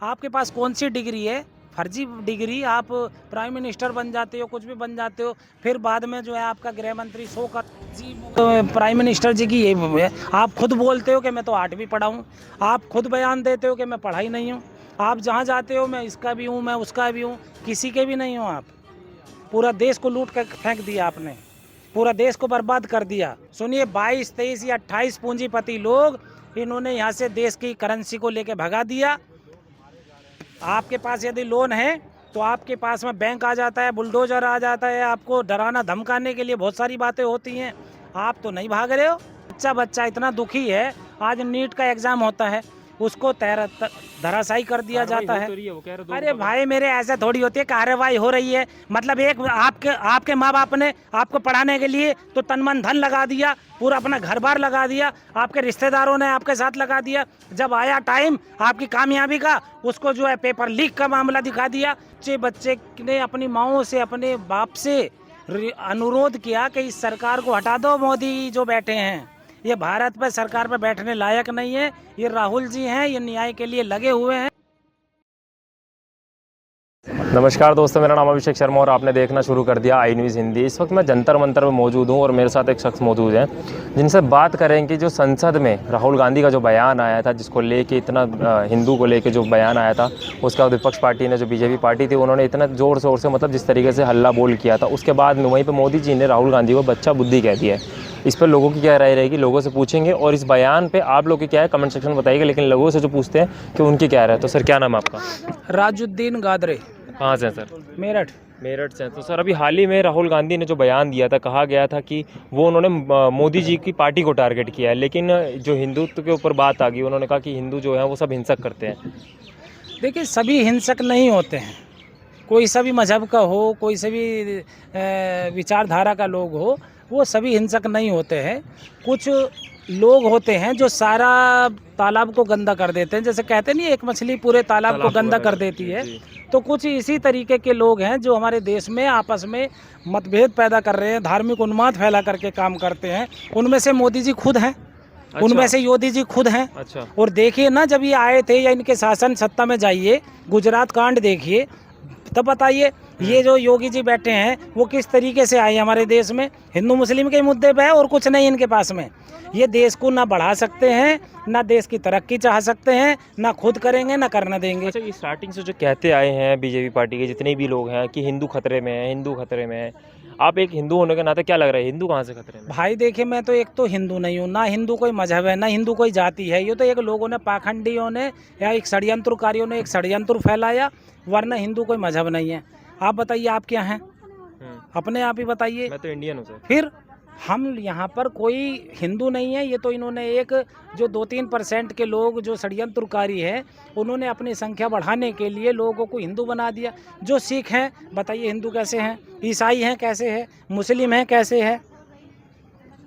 आपके पास कौन सी डिग्री है? फर्जी डिग्री। आप प्राइम मिनिस्टर बन जाते हो, कुछ भी बन जाते हो, फिर बाद में जो है आपका गृह मंत्री शो कर जी। तो प्राइम मिनिस्टर जी की ये है। आप खुद बोलते हो कि मैं तो 8वीं पढ़ा हूँ। आप खुद बयान देते हो कि मैं पढ़ा ही नहीं हूँ। आप जहाँ जाते हो मैं इसका भी हूँ, मैं उसका भी हूँ, किसी के भी नहीं हूँ। आप पूरा देश को लूट कर फेंक दिया आपने, पूरा देश को बर्बाद कर दिया। सुनिए, 22, 23 या 28 पूंजीपति लोग इन्होंने यहाँ से देश की करेंसी को लेके भगा दिया। आपके पास यदि लोन है तो आपके पास में बैंक आ जाता है, बुलडोजर आ जाता है, आपको डराना धमकाने के लिए बहुत सारी बातें होती हैं। आप तो नहीं भाग रहे हो। बच्चा इतना दुखी है, आज नीट का एग्जाम होता है, उसको धराशायी कर दिया जाता है। अरे भाई मेरे, ऐसे थोड़ी होती है कार्रवाई हो रही है। मतलब एक आपके माँ बाप ने आपको पढ़ाने के लिए तो तन मन धन लगा दिया, पूरा अपना घर बार लगा दिया, आपके रिश्तेदारों ने आपके साथ लगा दिया। जब आया टाइम आपकी कामयाबी का, उसको जो है पेपर लीक का मामला दिखा दिया। बच्चे ने अपनी माओ से, अपने बाप से अनुरोध किया कि इस सरकार को हटा दो। मोदी जो बैठे हैं ये भारत पर सरकार पर बैठने लायक नहीं है। ये राहुल जी हैं, ये न्याय के लिए लगे हुए हैं। नमस्कार दोस्तों, मेरा नाम अभिषेक शर्मा और आपने देखना शुरू कर दिया आई न्यूज़ हिंदी। इस वक्त मैं जंतर मंतर में मौजूद हूं और मेरे साथ एक शख्स मौजूद हैं जिनसे बात करेंगे जो संसद में राहुल गांधी का जो बयान आया था, जिसको लेके इतना हिंदू को लेके जो बयान आया था, उसका विपक्ष पार्टी ने, जो बीजेपी पार्टी थी, उन्होंने इतना ज़ोर शोर से जिस तरीके से हल्ला बोल किया था, उसके बाद में वहीं पर मोदी जी ने राहुल गांधी को बच्चा बुद्धि कह दिया है। इस पर लोगों की क्या राय रहेगी, लोगों से पूछेंगे। और इस बयान पे आप लोग की क्या है, कमेंट सेक्शन में बताइएगा। लेकिन लोगों से जो पूछते हैं कि उनकी क्या राय है। तो सर, क्या नाम है आपका? राजुद्दीन गादरे। कहाँ से हैं सर? मेरठ। मेरठ से। तो सर, अभी हाल ही में राहुल गांधी ने जो बयान दिया था, कहा गया था कि वो उन्होंने मोदी जी की पार्टी को टारगेट किया है, लेकिन जो हिंदुत्व के ऊपर बात आ गई, उन्होंने कहा कि हिंदू जो है वो सब हिंसक करते हैं। देखिए, सभी हिंसक नहीं होते हैं। कोई सभी मजहब का हो, कोई सभी विचारधारा का लोग हो, वो सभी हिंसक नहीं होते हैं। कुछ लोग होते हैं जो सारा तालाब को गंदा कर देते हैं। जैसे कहते नहीं, एक मछली पूरे तालाब को गंदा कर देती है। तो कुछ इसी तरीके के लोग हैं जो हमारे देश में आपस में मतभेद पैदा कर रहे हैं, धार्मिक उन्माद फैला करके काम करते हैं। उनमें से मोदी जी खुद हैं। अच्छा। उनमें से योगी जी खुद हैं। अच्छा। और देखिए ना, जब ये आए थे या इनके शासन सत्ता में जाइए, गुजरात कांड देखिए, तब बताइए ये जो योगी जी बैठे हैं वो किस तरीके से आए हमारे देश में। हिंदू मुस्लिम के मुद्दे पे है और कुछ नहीं इनके पास में। ये देश को ना बढ़ा सकते हैं, ना देश की तरक्की चाह सकते हैं, ना खुद करेंगे, ना करने देंगे। अच्छा, ये स्टार्टिंग से जो कहते आए हैं बीजेपी पार्टी के जितने भी लोग हैं कि हिंदू खतरे में है, हिंदू खतरे में है, आप एक हिंदू होने के नाते क्या लग रहा है, हिंदू कहाँ से खतरे में? भाई देखिए, मैं तो एक तो हिंदू नहीं हूँ, ना हिंदू कोई मजहब है, ना हिंदू कोई जाति है। ये तो एक लोगों ने, पाखंडियों ने या एक षड्यंत्रकारियों ने एक षड्यंत्र फैलाया, वरना हिंदू कोई मजहब नहीं है। आप बताइए, आप क्या हैं? अपने आप ही बताइए। मैं तो इंडियन हूँ सर। फिर हम यहाँ पर कोई हिंदू नहीं है। ये तो इन्होंने एक जो 2-3% के लोग जो षड्यंत्रकारी हैं, उन्होंने अपनी संख्या बढ़ाने के लिए लोगों को हिंदू बना दिया। जो सिख हैं, बताइए हिंदू कैसे हैं? ईसाई हैं कैसे हैं? मुस्लिम हैं कैसे हैं?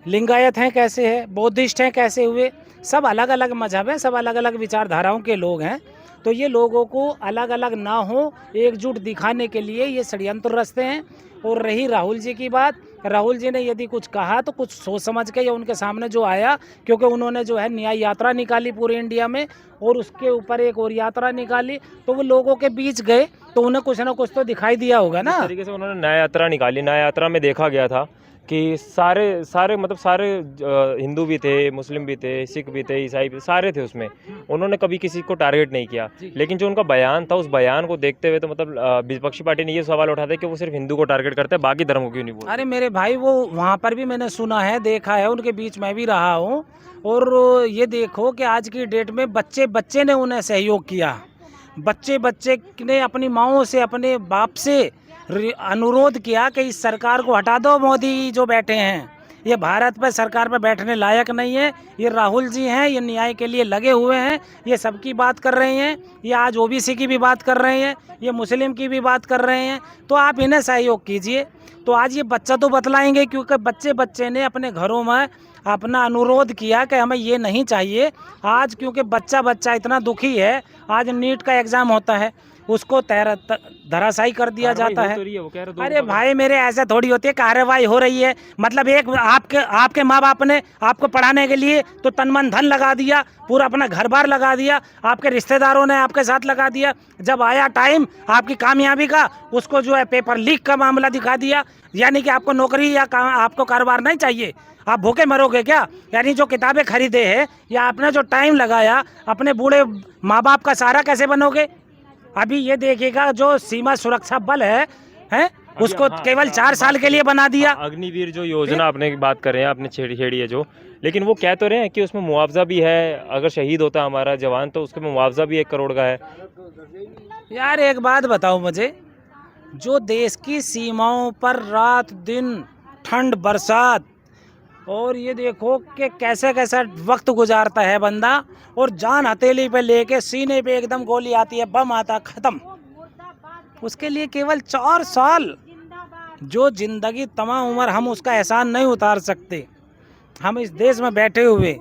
लिंगायत हैं कैसे हैं? बौद्धिस्ट हैं कैसे हुए? सब अलग अलग मजहब हैं, सब अलग अलग विचारधाराओं के लोग हैं। तो ये लोगों को अलग अलग ना हो, एकजुट दिखाने के लिए ये षड्यंत्र रचते हैं। और रही राहुल जी की बात, राहुल जी ने यदि कुछ कहा तो कुछ सोच समझ के, या उनके सामने जो आया, क्योंकि उन्होंने जो है न्याय यात्रा निकाली पूरे इंडिया में, और उसके ऊपर एक और यात्रा निकाली, तो वो लोगों के बीच गए तो उन्हें कुछ ना कुछ तो दिखाई दिया होगा ना। इस तरीके से उन्होंने न्याय यात्रा निकाली। न्याय यात्रा में देखा गया था कि सारे हिंदू भी थे, मुस्लिम भी थे, सिख भी थे, ईसाई भी थे, सारे थे उसमें। उन्होंने कभी किसी को टारगेट नहीं किया। लेकिन जो उनका बयान था, उस बयान को देखते हुए तो विपक्षी पार्टी ने ये सवाल उठाया कि वो सिर्फ हिंदू को टारगेट करते हैं, बाकी धर्म को क्यों नहीं बोलते? अरे मेरे भाई, वो वहाँ पर भी मैंने सुना है, देखा है, उनके बीच में भी रहा हूँ। और ये देखो कि आज की डेट में बच्चे ने उन्हें सहयोग किया। बच्चे ने अपनी माओ से, अपने बाप से अनुरोध किया कि इस सरकार को हटा दो। मोदी जो बैठे हैं ये भारत पर सरकार पर बैठने लायक नहीं है। ये राहुल जी हैं, ये न्याय के लिए लगे हुए हैं, ये सबकी बात कर रहे हैं। ये आज ओबीसी की भी बात कर रहे हैं, ये मुस्लिम की भी बात कर रहे हैं। तो आप इन्हें सहयोग कीजिए। तो आज ये बच्चा तो बतलाएंगे, क्योंकि बच्चे ने अपने घरों में अपना अनुरोध किया कि हमें ये नहीं चाहिए। आज क्योंकि बच्चा इतना दुखी है, आज नीट का एग्ज़ाम होता है, उसको धराशायी कर दिया जाता है। वो कह रहे अरे भाई मेरे, ऐसे थोड़ी होती है, कार्रवाई हो रही है। मतलब एक आपके माँ बाप ने आपको पढ़ाने के लिए तो तन मन धन लगा दिया, पूरा अपना घर बार लगा दिया, आपके रिश्तेदारों ने आपके साथ लगा दिया। जब आया टाइम आपकी कामयाबी का, उसको जो है पेपर लीक का मामला दिखा दिया। यानी कि आपको नौकरी या आपको कारोबार नहीं चाहिए, आप भूखे मरोगे क्या? यानी जो किताबें खरीदे हैं या आपने जो टाइम लगाया, अपने बूढ़े माँ बाप का सहारा कैसे बनोगे? अभी ये देखिएगा, जो सीमा सुरक्षा बल है उसको केवल 4 साल के लिए बना दिया। अग्निवीर जो योजना आपने बात कर रहे हैं, आपने छेड़ी है जो, लेकिन वो कह तो रहे हैं कि उसमें मुआवजा भी है, अगर शहीद होता हमारा जवान तो उसके मुआवजा भी 1 करोड़ का है। यार एक बात बताओ मुझे, जो देश की सीमाओं पर रात दिन ठंड बरसात, और ये देखो कि कैसे कैसा वक्त गुजारता है बंदा, और जान हथेली पे लेके सीने पे एकदम गोली आती है, बम आता, ख़त्म। उसके लिए केवल 4 साल, जो जिंदगी तमाम उम्र हम उसका एहसान नहीं उतार सकते, हम इस देश में बैठे हुए,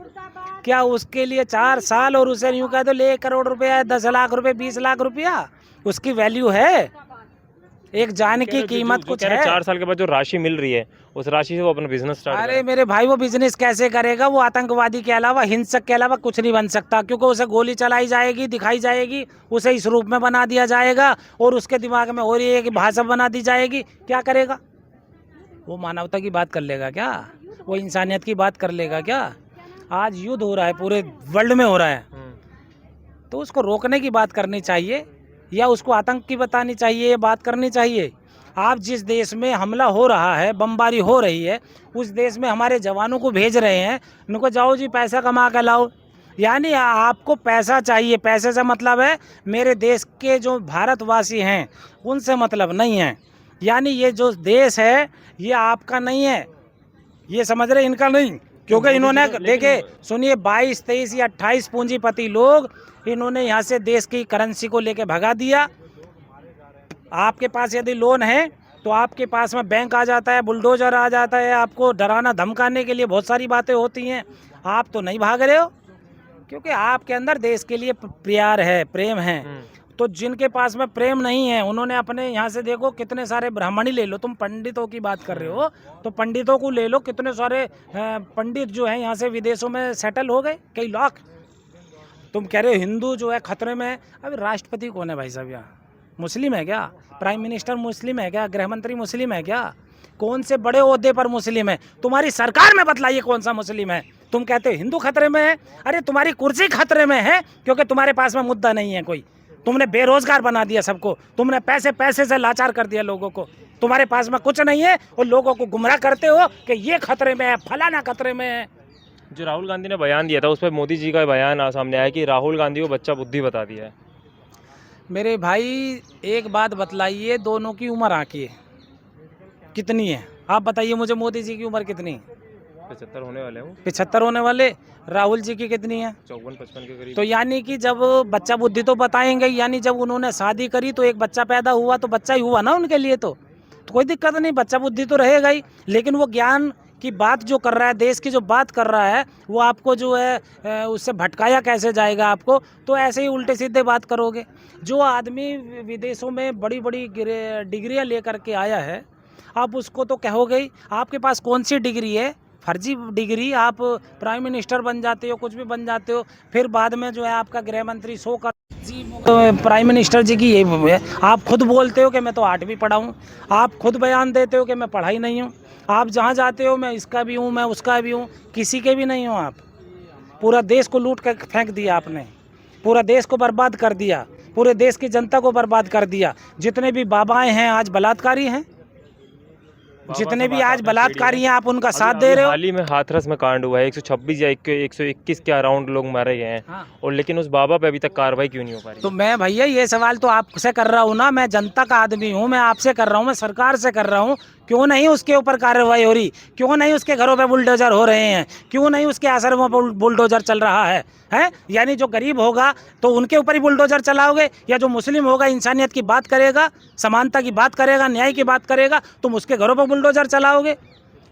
क्या उसके लिए 4 साल? और उसे यूँ कह दो ले 1 करोड़ रुपया, 10 लाख रुपए, 20 लाख रुपया, उसकी वैल्यू है? एक जान की कीमत कुछ है? 4 साल के बाद जो राशि मिल रही है, उस राशि से वो अपना बिजनेस स्टार्ट अरे मेरे भाई, वो बिजनेस कैसे करेगा? वो आतंकवादी के अलावा, हिंसक के अलावा कुछ नहीं बन सकता, क्योंकि उसे गोली चलाई जाएगी, दिखाई जाएगी, उसे इस रूप में बना दिया जाएगा, और उसके दिमाग में हो रही है कि भाषा बना दी जाएगी। क्या करेगा वो? मानवता की बात कर लेगा क्या? वो इंसानियत की बात कर लेगा क्या? आज युद्ध हो रहा है, पूरे वर्ल्ड में हो रहा है, तो उसको रोकने की बात करनी चाहिए, या उसको आतंक की बतानी चाहिए, ये बात करनी चाहिए? आप जिस देश में हमला हो रहा है, बमबारी हो रही है, उस देश में हमारे जवानों को भेज रहे हैं, उनको जाओ जी पैसा कमा कर लाओ। यानी आपको पैसा चाहिए, पैसे से मतलब है मेरे देश के जो भारतवासी हैं उनसे मतलब नहीं है। यानी ये जो देश है ये आपका नहीं है, ये समझ रहे, इनका नहीं, क्योंकि इन्होंने देखे सुनिए 22, 23 या 28 पूंजीपति लोग इन्होंने यहाँ से देश की करेंसी को लेके भगा दिया। आपके पास यदि लोन है तो आपके पास में बैंक आ जाता है, बुलडोजर आ जाता है, आपको डराना धमकाने के लिए बहुत सारी बातें होती हैं। आप तो नहीं भाग रहे हो, क्योंकि आपके अंदर देश के लिए प्यार है, प्रेम है। तो जिनके पास में प्रेम नहीं है, उन्होंने अपने यहाँ से देखो कितने सारे ब्राह्मण ही ले लो, तुम पंडितों की बात कर रहे हो तो पंडितों को ले लो, कितने सारे पंडित जो हैं यहाँ से विदेशों में सेटल हो गए, कई लाख। तुम कह रहे हो हिंदू जो है खतरे में है। अभी राष्ट्रपति कौन है भाई साहब? यहाँ मुस्लिम है क्या? प्राइम मिनिस्टर मुस्लिम है क्या? गृह मंत्री मुस्लिम है क्या? कौन से बड़े ओहदे पर मुस्लिम है? तुम्हारी सरकार में बतलाइए कौन सा मुस्लिम है? तुम कहते हो हिंदू खतरे में है। अरे तुम्हारी कुर्सी खतरे में है, क्योंकि तुम्हारे पास में मुद्दा नहीं है कोई। तुमने बेरोजगार बना दिया सबको, तुमने पैसे से लाचार कर दिया लोगों को, तुम्हारे पास में कुछ नहीं है, और लोगों को गुमराह करते हो कि ये खतरे में है, फलाना खतरे में है। जो राहुल गांधी ने बयान दिया था उस पर मोदी जी का बयान सामने आया कि राहुल गांधी को बच्चा बुद्धि बता दिया है। मेरे भाई एक बात बतलाइए, दोनों की उम्र आकी है कितनी है? आप बताइए मुझे, मोदी जी की उम्र कितनी? 75 होने वाले हैं। 75 होने वाले। राहुल जी की कितनी है? 54-55 के करीब। तो यानी कि जब बच्चा बुद्धि तो बताएंगे, यानी जब उन्होंने शादी करी तो एक बच्चा पैदा हुआ, तो बच्चा ही हुआ ना उनके लिए, तो कोई दिक्कत नहीं, बच्चा बुद्धि तो रहेगा ही। लेकिन वो ज्ञान की बात जो कर रहा है, देश की जो बात कर रहा है, वो आपको जो है उससे भटकाया कैसे जाएगा आपको? तो ऐसे ही उल्टे सीधे बात करोगे। जो आदमी विदेशों में बड़ी बड़ी डिग्रियाँ लेकर के आया है, आप उसको तो कहोगे ही। आपके पास कौन सी डिग्री है? फर्जी डिग्री। आप प्राइम मिनिस्टर बन जाते हो, कुछ भी बन जाते हो, फिर बाद में जो है आपका गृह मंत्री 100 कर जी प्राइम मिनिस्टर जी की ये है। आप खुद बोलते हो कि मैं तो 8वीं पढ़ा हूँ, आप खुद बयान देते हो कि मैं पढ़ा ही नहीं हूँ। आप जहाँ जाते हो मैं इसका भी हूँ, मैं उसका भी हूँ, किसी के भी नहीं हो आप। पूरा देश को लूट कर फेंक दिया आपने, पूरा देश को बर्बाद कर दिया, पूरे देश की जनता को बर्बाद कर दिया। जितने भी बाबाएं हैं आज बलात्कारी हैं, जितने भी आज बलात्कारी हैं आप उनका साथ दे रहे हो। हाल ही में हाथरस में कांड हुआ है, 126 या 121 के अराउंड लोग मारे गए हैं। हाँ। और लेकिन उस बाबा पे अभी तक कार्रवाई क्यों नहीं हो पा रही? तो मैं भैया ये सवाल तो आपसे कर रहा हूँ ना, मैं जनता का आदमी हूँ, मैं आपसे कर रहा हूँ, मैं सरकार से कर रहा हूँ। क्यों नहीं उसके ऊपर कार्रवाई हो रही? क्यों नहीं उसके घरों पे बुलडोजर हो रहे हैं? क्यों नहीं उसके आश्रमों पर बुलडोजर चल रहा है? यानी जो गरीब होगा तो उनके ऊपर ही बुलडोजर चलाओगे, या जो मुस्लिम होगा, इंसानियत की बात करेगा, समानता की बात करेगा, न्याय की बात करेगा, तुम उसके घरों पर बुलडोजर चलाओगे?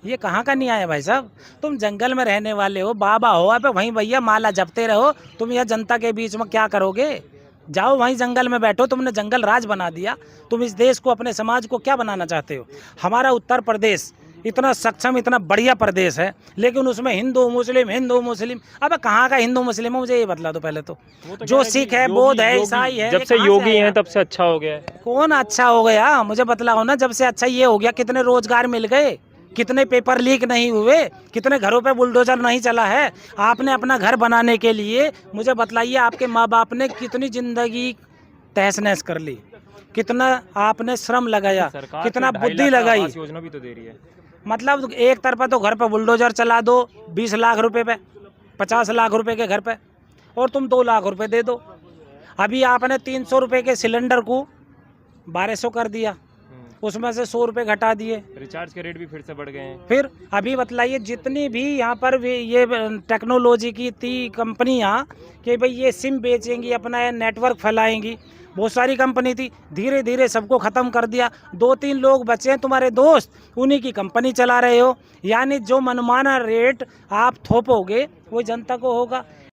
ये कहाँ का न्याय है भाई साहब? तुम जंगल में रहने वाले हो, बाबा हो, आप वहीं भैया माला जपते रहो। तुम यह जनता के बीच में क्या करोगे? जाओ वहीं जंगल में बैठो। तुमने जंगल राज बना दिया। तुम इस देश को, अपने समाज को क्या बनाना चाहते हो? हमारा उत्तर प्रदेश इतना सक्षम, इतना बढ़िया प्रदेश है, लेकिन उसमें हिंदू मुस्लिम। अब कहाँ का हिंदू मुस्लिम है, मुझे ये बतला दो पहले तो। जो सिख है, बौद्ध है, ईसाई है, जब ये से कहाँ योगी आया? हैं तब से अच्छा हो गया है। कौन अच्छा हो गया? मुझे बतलाओ ना। जब से अच्छा ये हो गया, कितने रोजगार मिल गए, कितने पेपर लीक नहीं हुए, कितने घरों पे बुलडोजर नहीं चला है। आपने अपना घर बनाने के लिए, मुझे बतलाइए, आपके माँ बाप ने कितनी जिंदगी तहस नहस कर ली, कितना आपने श्रम लगाया, सरकार कितना फिर 2.5 बुद्धि लाख का लगाई। आवास योजना भी तो दे रही है। मतलब एक तरफा तो घर पे बुलडोजर चला दो 20 लाख रुपए पे, 50 लाख रुपए के घर पे, और तुम 2 लाख रुपए दे दो। अभी आपने 300 रुपए के सिलेंडर को 1200 कर दिया, उसमें से 100 रुपए घटा दिए। रिचार्ज के रेट भी फिर से बढ़ गए हैं। फिर अभी बतलाइए, जितनी भी यहाँ पर भी ये टेक्नोलॉजी की थी कंपनियाँ कि भाई ये सिम बेचेंगी, अपना ये नेटवर्क फैलाएंगी, बहुत सारी कंपनी थी, धीरे धीरे सबको ख़त्म कर दिया। 2-3 लोग बचे हैं तुम्हारे दोस्त, उन्हीं की कंपनी चला रहे हो। यानी जो मनमाना रेट आप थोपोगे वो जनता को होगा।